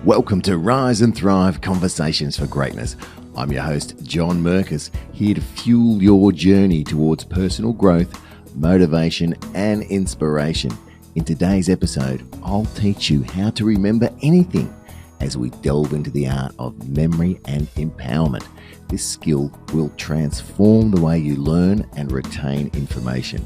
Welcome to Rise and Thrive Conversations for Greatness. I'm your host, John Merkus, here to fuel your journey towards personal growth, motivation, and inspiration. In today's episode, I'll teach you how to remember anything as we delve into the art of memory and empowerment. This skill will transform the way you learn and retain information.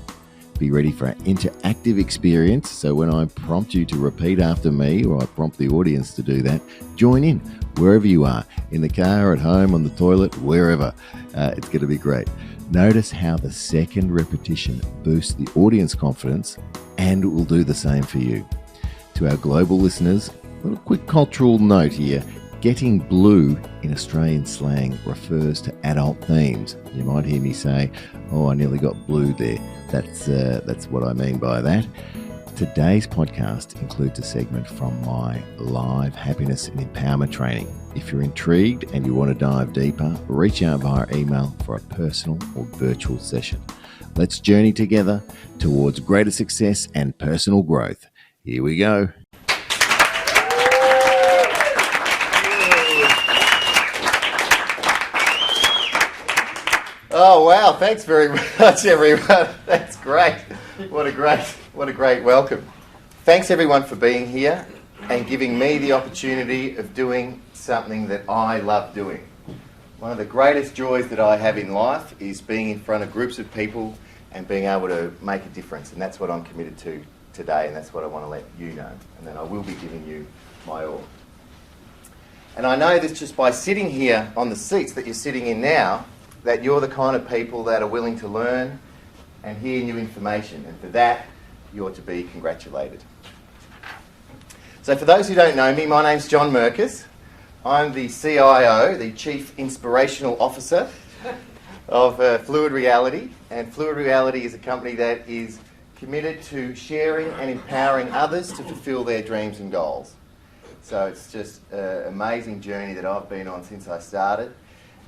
Be ready for an interactive experience, so when I prompt you to repeat after me, or I prompt the audience to do that, join in wherever you are, in the car, at home, on the toilet, wherever. It's going to be great. Notice how the second repetition boosts the audience confidence, and it will do the same for you. To our global listeners, a little quick cultural note here. Getting blue in Australian slang refers to adult themes. You might hear me say, "Oh, I nearly got blue there." That's what I mean by that. Today's podcast includes a segment from my live happiness and empowerment training. If you're intrigued and you want to dive deeper, reach out via email for a personal or virtual session. Let's journey together towards greater success and personal growth. Here we go. Oh wow, thanks very much everyone. That's great. What a great welcome. Thanks everyone for being here and giving me the opportunity of doing something that I love doing. One of the greatest joys that I have in life is being in front of groups of people and being able to make a difference, and that's what I'm committed to today, and that's what I want to let you know, and then I will be giving you my all. And I know that just by sitting here on the seats that you're sitting in now, that you're the kind of people that are willing to learn and hear new information, and for that you ought to be congratulated. So for those who don't know me, my name's John Merkus. I'm the CIO, the Chief Inspirational Officer of Fluid Reality, and Fluid Reality is a company that is committed to sharing and empowering others to fulfill their dreams and goals. So it's just an amazing journey that I've been on since I started.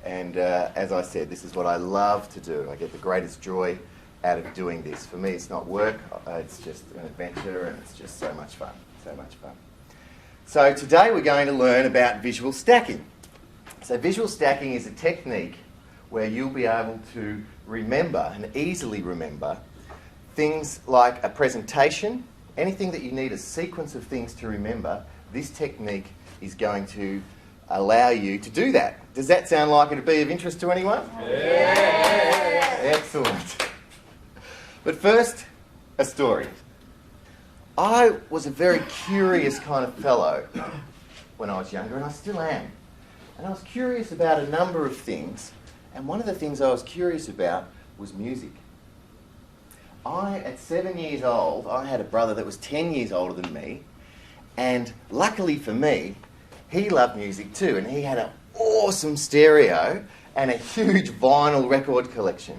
And as I said, this is what I love to do. I get the greatest joy out of doing this. For me, it's not work, it's just an adventure, and it's just so much fun, so much fun. So today we're going to learn about visual stacking. So visual stacking is a technique where you'll be able to remember and easily remember things like a presentation, anything that you need a sequence of things to remember. This technique is going to allow you to do that. Does that sound like it'd be of interest to anyone? Yeah. Excellent. But first, a story. I was a very curious kind of fellow when I was younger, and I still am. And I was curious about a number of things, and one of the things I was curious about was music. At 7 years old, I had a brother that was 10 years older than me, and luckily for me, he loved music too, and he had an awesome stereo and a huge vinyl record collection.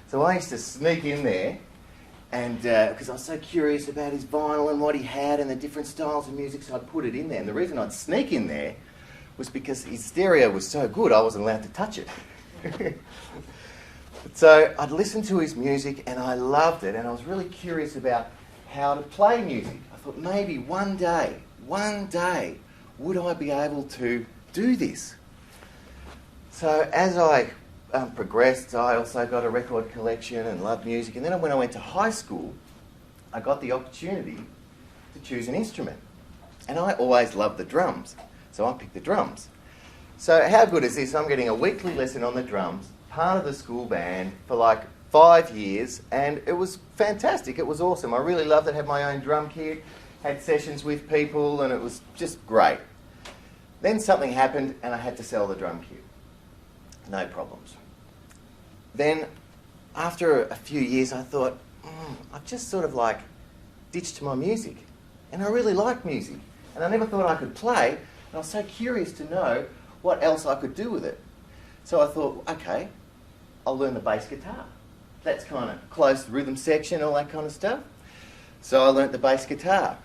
So I used to sneak in there, and because I was so curious about his vinyl and what he had and the different styles of music, so I'd put it in there. And the reason I'd sneak in there was because his stereo was so good, I wasn't allowed to touch it. So I'd listen to his music, and I loved it, and I was really curious about how to play music. I thought maybe one day, would I be able to do this? So as I progressed, I also got a record collection and loved music. And then when I went to high school, I got the opportunity to choose an instrument. And I always loved the drums, so I picked the drums. So how good is this? I'm getting a weekly lesson on the drums, part of the school band for like 5 years, and it was fantastic. It was awesome. I really loved it. Had my own drum kit, had sessions with people, and it was just great. Then something happened, and I had to sell the drum kit. No problems. Then, after a few years, I thought, I've just sort of like ditched my music. And I really like music. And I never thought I could play, and I was so curious to know what else I could do with it. So I thought, okay, I'll learn the bass guitar. That's kind of close to the rhythm section, all that kind of stuff. So I learnt the bass guitar.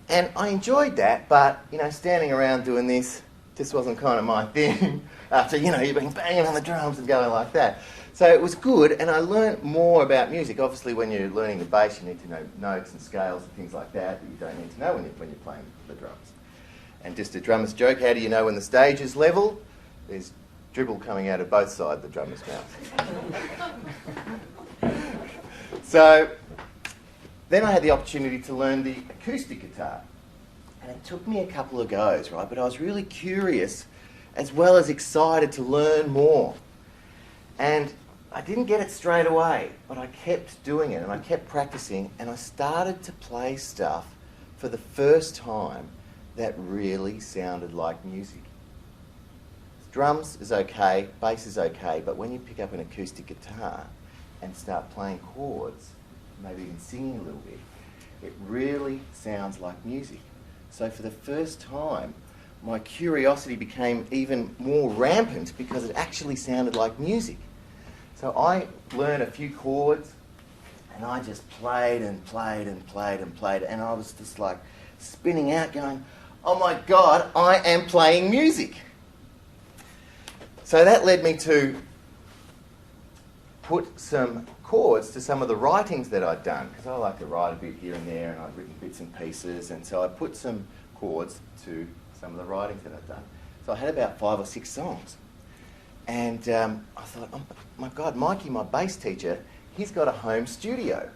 And I enjoyed that, but, standing around doing this just wasn't kind of my thing after, you've been banging on the drums and going like that. So it was good, and I learnt more about music. Obviously, when you're learning the bass, you need to know notes and scales and things like that you don't need to know when you're playing the drums. And just a drummer's joke, how do you know when the stage is level? There's dribble coming out of both sides of the drummer's mouth. So then I had the opportunity to learn the acoustic guitar. And it took me a couple of goes, right? But I was really curious as well as excited to learn more. And I didn't get it straight away, but I kept doing it and I kept practicing, and I started to play stuff for the first time that really sounded like music. Drums is okay, bass is okay, but when you pick up an acoustic guitar and start playing chords, maybe even singing a little bit, it really sounds like music. So for the first time, my curiosity became even more rampant because it actually sounded like music. So I learned a few chords and I just played and played and played and played, and I was just like spinning out going, oh my God, I am playing music. So that led me to put some chords to some of the writings that I'd done, because I like to write a bit here and there, and I'd written bits and pieces, and so I put some chords to some of the writings that I'd done. So I had about 5 or 6 songs. And I thought, oh my God, Mikey, my bass teacher, he's got a home studio.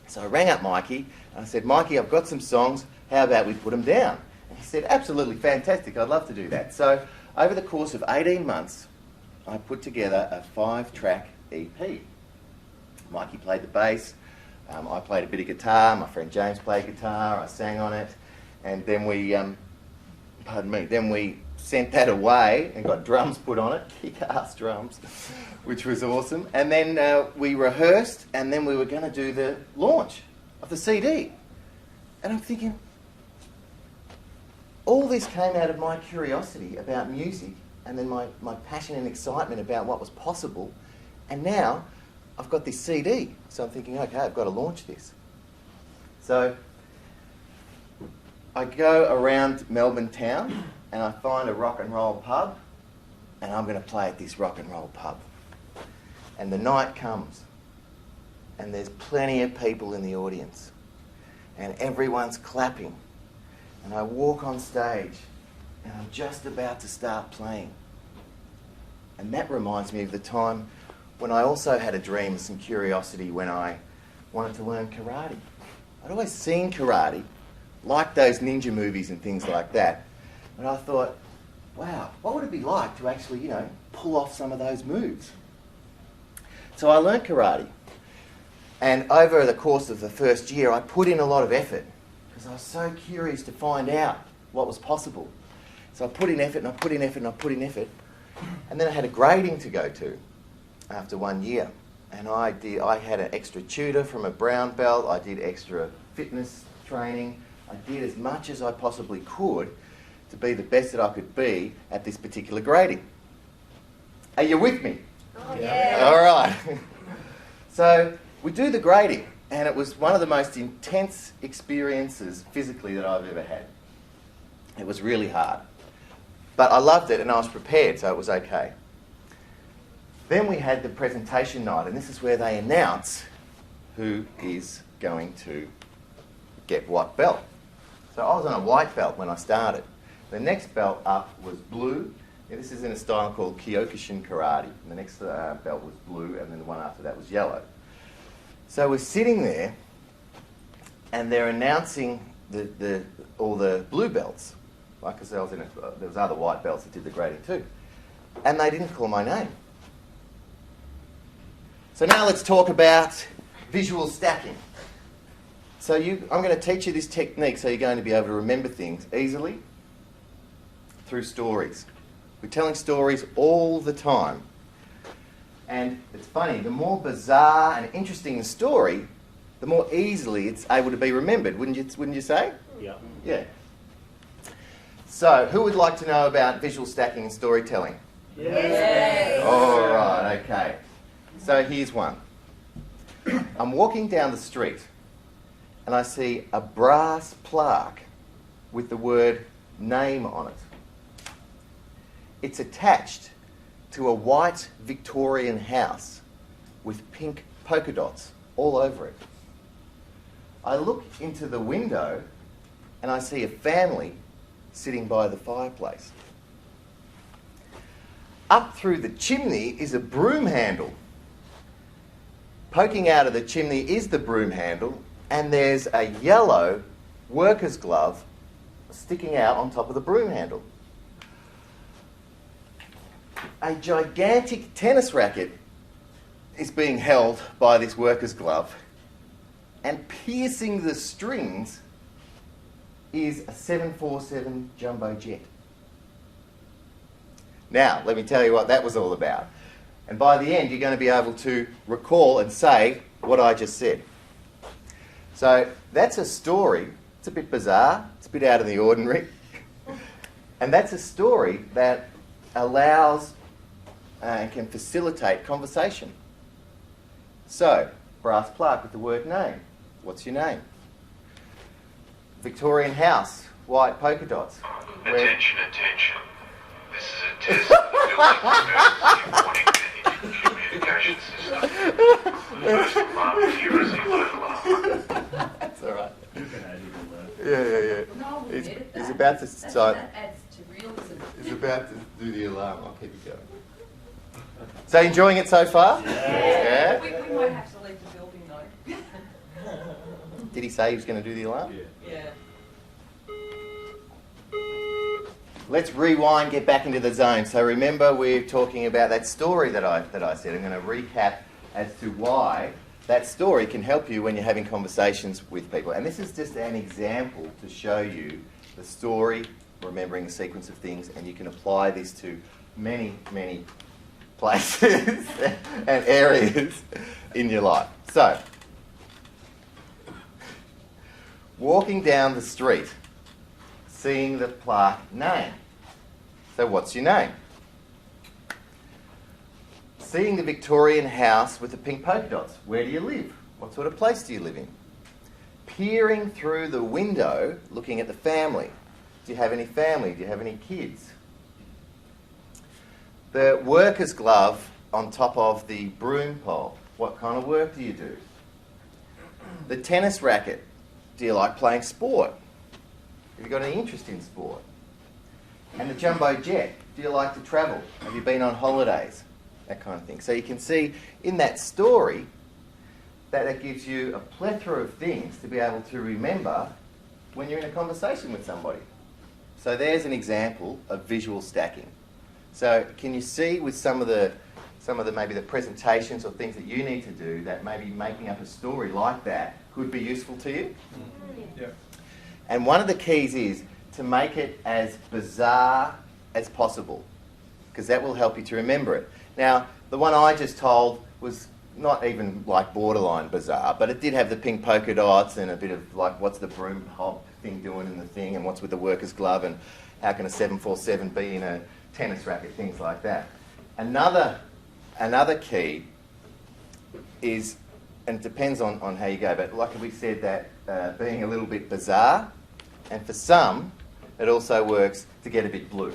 So I rang up Mikey and I said, Mikey, I've got some songs, how about we put them down? And he said, absolutely fantastic, I'd love to do that. So over the course of 18 months, I put together a 5-track EP. Mikey played the bass, I played a bit of guitar, my friend James played guitar, I sang on it, and then we, then we sent that away and got drums put on it, kick-ass drums, which was awesome. And then we rehearsed, and then we were going to do the launch of the CD. And I'm thinking, all this came out of my curiosity about music, and then my passion and excitement about what was possible. And now I've got this CD, so I'm thinking, okay, I've got to launch this. So I go around Melbourne town and I find a rock and roll pub, and I'm going to play at this rock and roll pub. And the night comes, and there's plenty of people in the audience, and everyone's clapping. And I walk on stage, and I'm just about to start playing. And that reminds me of the time when I also had a dream and some curiosity when I wanted to learn karate. I'd always seen karate, liked those ninja movies and things like that. But I thought, wow, what would it be like to actually, pull off some of those moves? So I learned karate. And over the course of the first year, I put in a lot of effort because I was so curious to find out what was possible. So I put in effort and I put in effort and I put in effort. And then I had a grading to go to after 1 year. And I had an extra tutor from a brown belt. I did extra fitness training. I did as much as I possibly could to be the best that I could be at this particular grading. Are you with me? Oh, yeah. All right. So we do the grading, and it was one of the most intense experiences physically that I've ever had. It was really hard. But I loved it, and I was prepared, so it was okay. Then we had the presentation night, and this is where they announce who is going to get what belt. So I was on a white belt when I started. The next belt up was blue. This is in a style called Kyokushin Karate. The next belt was blue, and then the one after that was yellow. So we're sitting there, and they're announcing all the blue belts. Like I said, there was other white belts that did the grading too. And they didn't call my name. So now let's talk about visual stacking. So I'm going to teach you this technique so you're going to be able to remember things easily through stories. We're telling stories all the time. And it's funny, the more bizarre and interesting the story, the more easily it's able to be remembered, wouldn't you say? Yeah. Yeah. So, who would like to know about visual stacking and storytelling? Yes. All right, okay. So here's one. I'm walking down the street and I see a brass plaque with the word name on it. It's attached to a white Victorian house with pink polka dots all over it. I look into the window and I see a family sitting by the fireplace. Up through the chimney is a broom handle. Poking out of the chimney is the broom handle, and there's a yellow worker's glove sticking out on top of the broom handle. A gigantic tennis racket is being held by this worker's glove, and piercing the strings is a 747 jumbo jet. Now, let me tell you what that was all about. And by the end, you're going to be able to recall and say what I just said. So that's a story. It's a bit bizarre. It's a bit out of the ordinary. And that's a story that allows and can facilitate conversation. So, brass plaque with the word name. What's your name? Victorian house, white polka dots. Attention, attention. This is a test of the building's emergency warning and communication system. First alarm here is a low alarm. That's all right. You can add even that. Yeah. No, we did it. He's about to start. That adds to realism. He's about to do the alarm. I'll keep it going. So, enjoying it so far? Yeah. We might have to leave the building though. Did he say he was going to do the alarm? Yeah. Let's rewind, get back into the zone. So remember, we're talking about that story that I said. I'm going to recap as to why that story can help you when you're having conversations with people. And this is just an example to show you the story, remembering a sequence of things, and you can apply this to many, many places and areas in your life. So, walking down the street, seeing the plaque name. So what's your name? Seeing the Victorian house with the pink polka dots. Where do you live? What sort of place do you live in? Peering through the window, looking at the family. Do you have any family? Do you have any kids? The worker's glove on top of the broom pole. What kind of work do you do? The tennis racket. Do you like playing sport? Have you got any interest in sport? And the jumbo jet. Do you like to travel? Have you been on holidays? That kind of thing. So you can see in that story that it gives you a plethora of things to be able to remember when you're in a conversation with somebody. So there's an example of visual stacking. So can you see with some of the maybe the presentations or things that you need to do that maybe making up a story like that could be useful to you? Yeah. And one of the keys is to make it as bizarre as possible, because that will help you to remember it. Now, the one I just told was not even like borderline bizarre, but it did have the pink polka dots and a bit of like, what's the broom hop thing doing in the thing, and what's with the worker's glove, and how can a 747 be in a tennis racket, things like that. Another key is, and it depends on how you go, but like we said, that being a little bit bizarre, and for some, it also works to get a bit blue,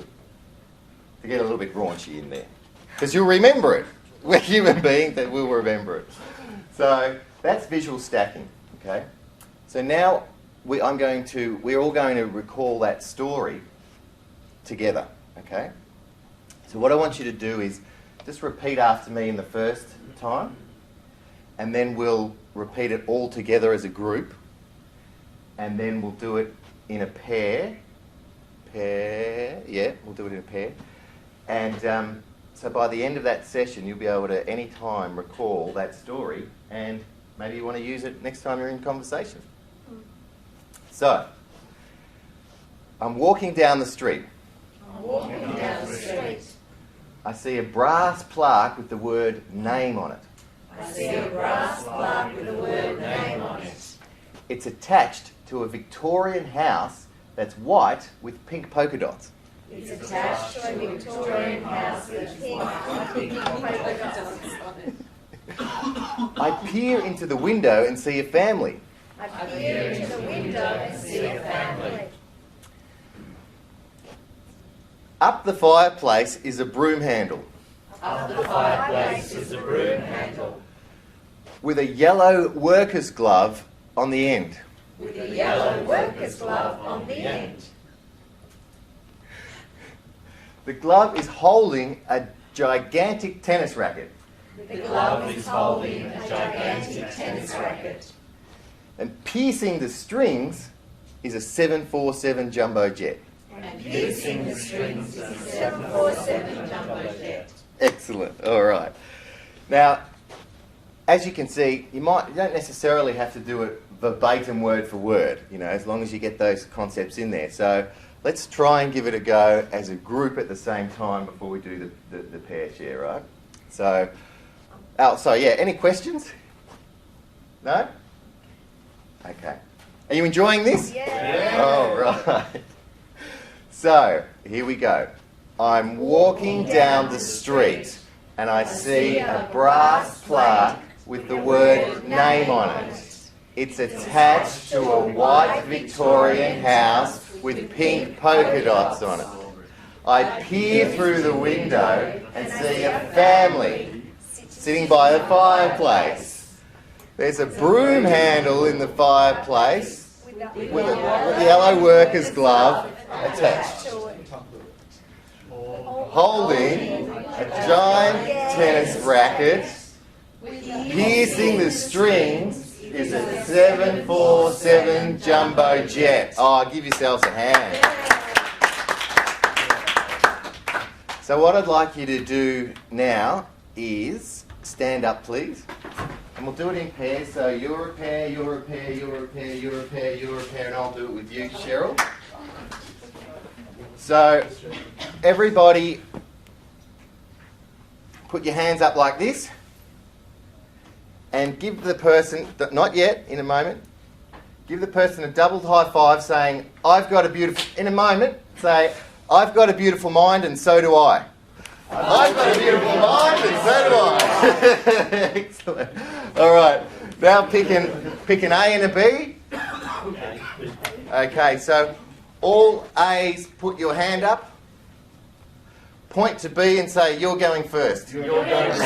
to get a little bit raunchy in there. Because you'll remember it. We're human beings that will remember it. So that's visual stacking, okay? So now we're all going to recall that story together, okay? So what I want you to do is just repeat after me in the first time, and then we'll repeat it all together as a group, and then we'll do it in a pair. We'll do it in a pair. And so by the end of that session, you'll be able to, any time, recall that story, and maybe you want to use it next time you're in conversation. So, I'm walking down the street. I see a brass plaque with the word name on it. It's attached to a Victorian house that's white with pink polka dots. It's attached to a Victorian house with pink polka dots on it. I peer into the window and see a family. I peer into the window and see a family. Up the fireplace is a broom handle. Up the fireplace is a broom handle. With a yellow worker's glove on the end. With a yellow worker's glove on the end. The glove is holding a gigantic tennis racket. The glove is holding a gigantic tennis racket. And piercing the strings is a 747 jumbo jet. And piercing the strings is a 747 jumbo jet. Excellent. All right. Now, as you can see, you don't necessarily have to do it verbatim word for word, as long as you get those concepts in there. So let's try and give it a go as a group at the same time before we do the pair share, right? So, any questions? No? Okay. Are you enjoying this? Yeah. All right. So, here we go. I'm walking down the street and I see a brass plaque with the word name on it. It's attached to a white Victorian house with pink polka dots on it. I peer through the window and see a family sitting by the fireplace. There's a broom handle in the fireplace with a yellow worker's glove attached. Holding a giant tennis racket, piercing the strings is a 747 jumbo jet. Oh, give yourselves a hand. So what I'd like you to do now is stand up, please. And we'll do it in pairs. So you're a pair, you're a pair, you're a pair, you're a pair, you're a pair, and I'll do it with you, Cheryl. So everybody put your hands up like this and give the person, not yet, in a moment, give the person a doubled high five saying, I've got a beautiful, in a moment, say, I've got a beautiful mind and so do I. I've got a beautiful mind and so do I. Excellent. All right, now pick an A and a B. Okay, so all A's put your hand up. Point to B and say, you're going first. You're going first.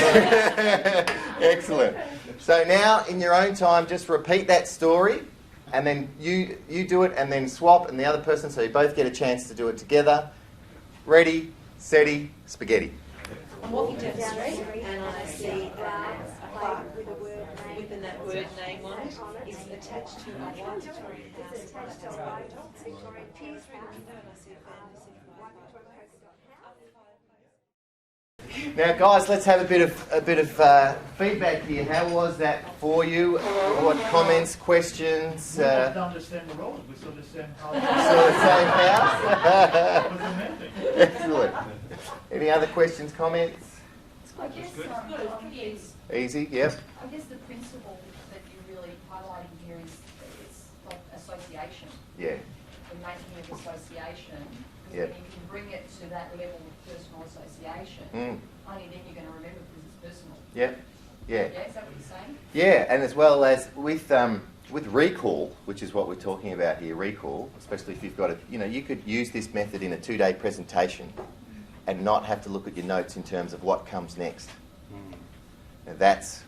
Excellent. So now, in your own time, just repeat that story, and then you do it, and then swap, and the other person, so you both get a chance to do it together. Ready, steady, spaghetti. I'm walking down the street and I see a plaque with that word name on it. It's attached to a white Victorian house. Now, guys, let's have a bit of feedback here. How was that for you? What comments, questions? We don't understand the roles. We still understand how. So the same house. It was amazing. Excellent. Any other questions, comments? I guess Easy. Yep. I guess the principle that you're really highlighting here is like association. Yeah. The making of association. Yep. When you can bring it to that level of personal association, only then you're going to remember because it's personal. Yep. Yeah. Yeah, is that what you're saying? Yeah, and as well as with recall, which is what we're talking about here, recall, especially if you've got you could use this method in a 2-day presentation and not have to look at your notes in terms of what comes next. Now that's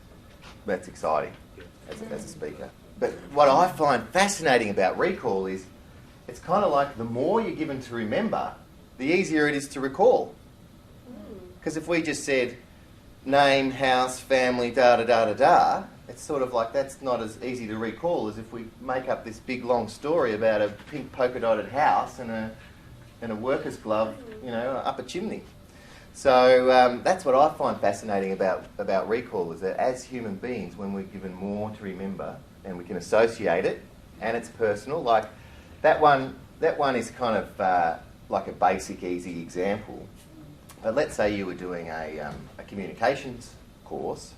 exciting as a speaker. But what I find fascinating about recall is it's kind of like the more you're given to remember, the easier it is to recall. Because if we just said name, house, family, da-da-da-da-da, it's sort of like that's not as easy to recall as if we make up this big long story about a pink polka-dotted house and a worker's glove, up a chimney. So that's what I find fascinating about recall, is that as human beings, when we're given more to remember and we can associate it, and it's personal, like that one is kind of like a basic, easy example. But let's say you were doing a communications course,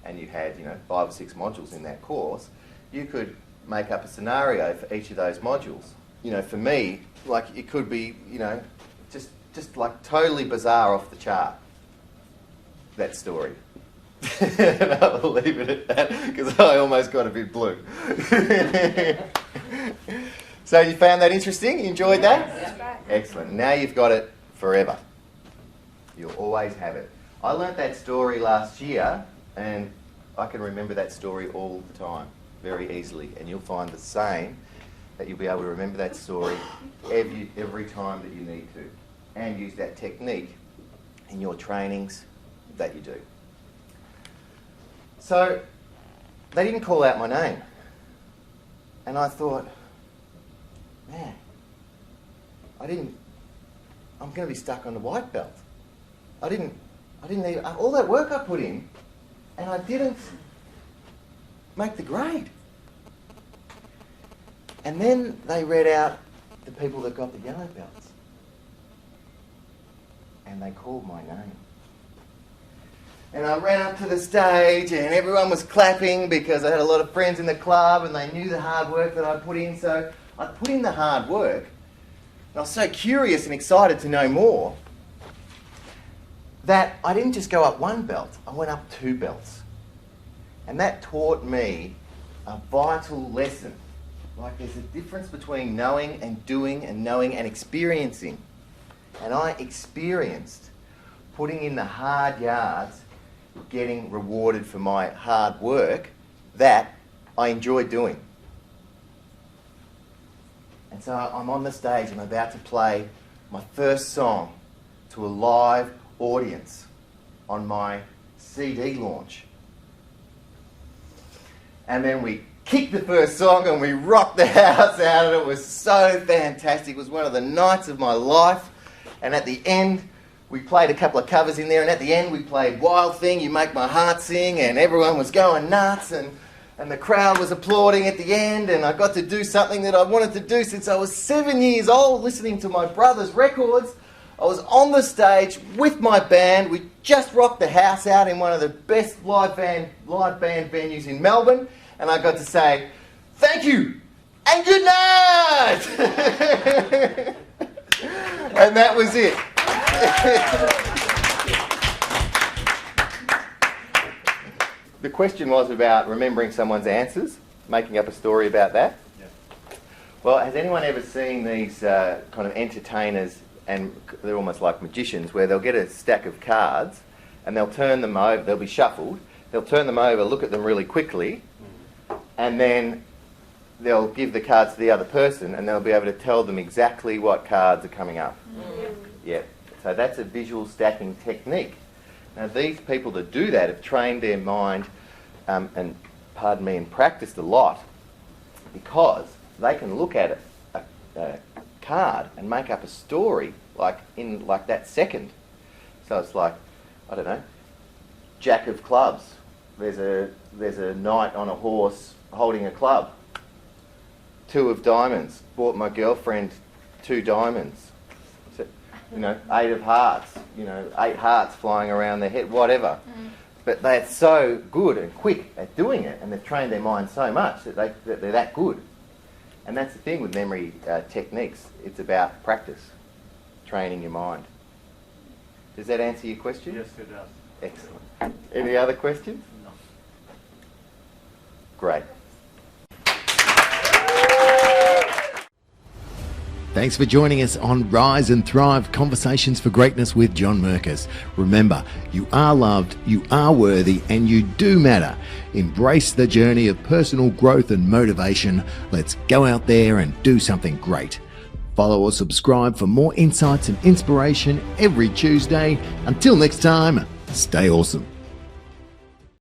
and you had 5 or 6 modules in that course. You could make up a scenario for each of those modules. For me, like it could be just like totally bizarre, off the chart, that story. And I'll leave it at that because I almost got a bit blue. So you found that interesting? You enjoyed that? Yeah. Excellent. Now you've got it forever. You'll always have it. I learnt that story last year, and I can remember that story all the time, very easily. And you'll find the same, that you'll be able to remember that story every time that you need to. and use that technique in your trainings that you do. So they didn't call out my name. And I thought, man, I'm going to be stuck on the white belt. I didn't need all that work I put in, and I didn't make the grade. And then they read out the people that got the yellow belts. And they called my name. And I ran up to the stage and everyone was clapping because I had a lot of friends in the club and they knew the hard work that I put in. So I put in the hard work. And I was so curious and excited to know more that I didn't just go up one belt, I went up 2 belts. And that taught me a vital lesson. Like there's a difference between knowing and doing and knowing and experiencing. And I experienced putting in the hard yards, getting rewarded for my hard work that I enjoy doing. And so I'm on the stage, I'm about to play my first song to a live audience on my CD launch. And then we kicked the first song and we rocked the house out, and it was so fantastic. It was one of the nights of my life. And at the end, we played a couple of covers in there, and at the end we played Wild Thing, You Make My Heart Sing, and everyone was going nuts, and the crowd was applauding at the end, and I got to do something that I wanted to do since I was 7 years old, listening to my brother's records. I was on the stage with my band. We just rocked the house out in one of the best live band venues in Melbourne, and I got to say, thank you, and good night! And that was it. The question was about remembering someone's answers, making up a story about that. Yeah. Well, has anyone ever seen these kind of entertainers, and they're almost like magicians, where they'll get a stack of cards and they'll turn them over, they'll be shuffled, they'll turn them over, look at them really quickly, and then they'll give the cards to the other person and they'll be able to tell them exactly what cards are coming up. Yeah. So that's a visual stacking technique. Now these people that do that have trained their mind and practiced a lot, because they can look at a card and make up a story in that second. So it's like, I don't know, Jack of clubs. There's a knight on a horse holding a club. 2 of diamonds. Bought my girlfriend 2 diamonds. 8 of hearts, 8 hearts flying around their head, whatever. But they're so good and quick at doing it, and they've trained their mind so much that they're that good. And that's the thing with memory techniques. It's about practice, training your mind. Does that answer your question? Yes, it does. Excellent. Any other questions? No. Great. Thanks for joining us on Rise and Thrive Conversations for Greatness with John Merkus. Remember, you are loved, you are worthy, and you do matter. Embrace the journey of personal growth and motivation. Let's go out there and do something great. Follow or subscribe for more insights and inspiration every Tuesday. Until next time, stay awesome.